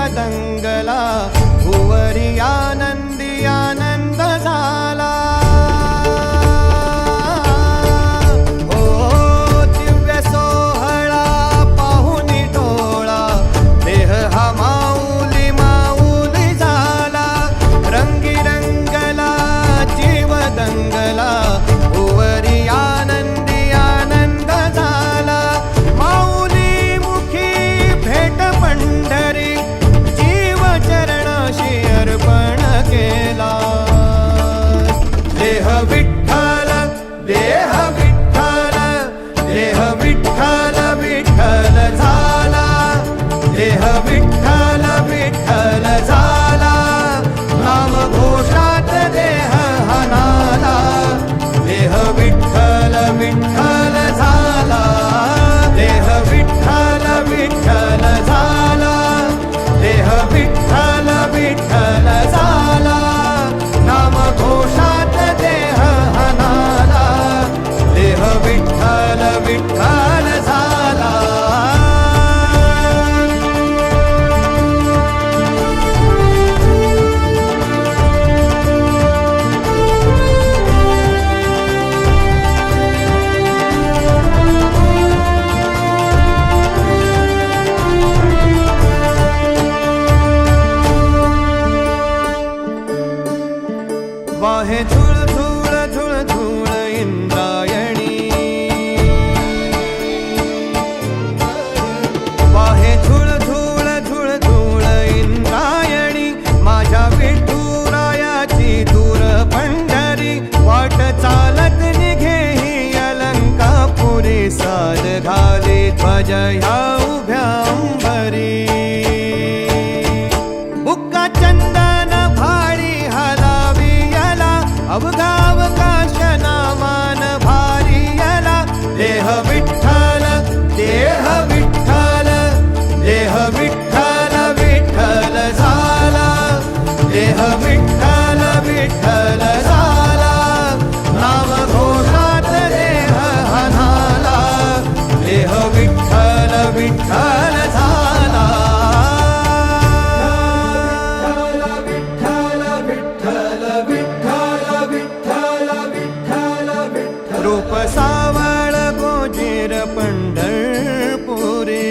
दंगला, भुवरी आनंदी आनंद झाला। ओ दिव्य सोहळा पाहुनी डोळा, देह हा माऊली माऊली झाला। रंगी रंगला जीव दंगला, भुवरी आनंदी आनंद झाला। माऊली मुखी भेट पंढरी, जीव चरणाशी अर्पण केला। देह विठ्ठल देह विठ्ठल देह विठ्ठल विठ्ठल झाला। देह विठ्ठल विठ्ठल झाला, नाम घोषात देह हनाला। देह विठ्ठल विठ्ठल झाला, देह विठ्ठल विठ्ठल झाला। देह विठ्ठल विठ्ठल झाला, नाम घोषात देह हनाला। देह विठ्ठल विठ्ठल झाला। वाहे झुळ झुळ झुळ झुळ इंद्रायणी, वाहे झुळ झुळ झुळ झुळ इंद्रायणी। माझ्या विठुरायाची दूर पंढरी, वाट चालत निघे ही अलंकापुरी। साज घाली ध्वज ह्या उभ्या अंबरी, बुक्का चंदन भाडी हलावी याला। अवघावकाश नामान भारी याला। देह विठ्ठल देह विठ्ठल देह विठ्ठल विठ्ठल झाला। देह विठ्ठल विठ्ठल झाला, नाम घोषात देह हनाला। देह विठ्ठल विठ्ठल झाला। रूप सावळ गोजीर पंढरपुरी,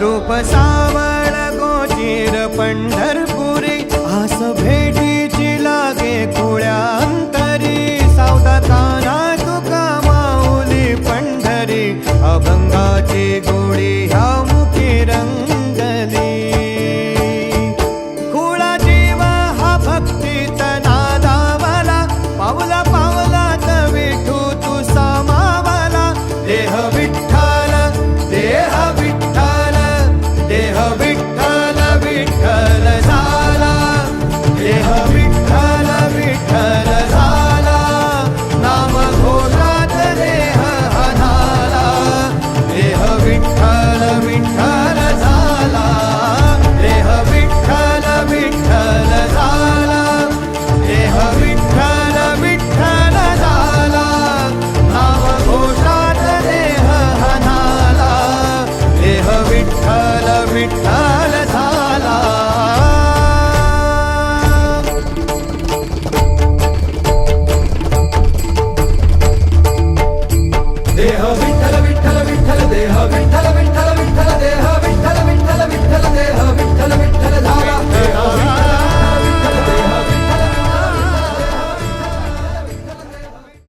रूप सावळ गोजीर पंढरपुरी। आस भेटीची लागे खुळ्या अंतरी, सावधा काना तुका माऊली पंढरी। अभंगाची गोडी ह्या मुखी रंगली, खुळा जीव हा भक्तीत नादावला। पावला पावलात विठू तू सामावला। देह विठ्ठल देह विठ्ठल देह विठ्ठल विठ्ठल झाला। देह विठ्ठल विठ्ठल झाला, नाम घोषात देह हनाला। देह विठ्ठल विठ्ठल झाला। देह विठ्ठल विठ्ठल झाला। देह विठ्ठल विठ्ठल झाला, नाम घोषात देह हनाला। देह विठ्ठल विठ्ठल झाला। देह विठ्ठल विठ्ठल विठ्ठल देह विठ्ठल विठ्ठल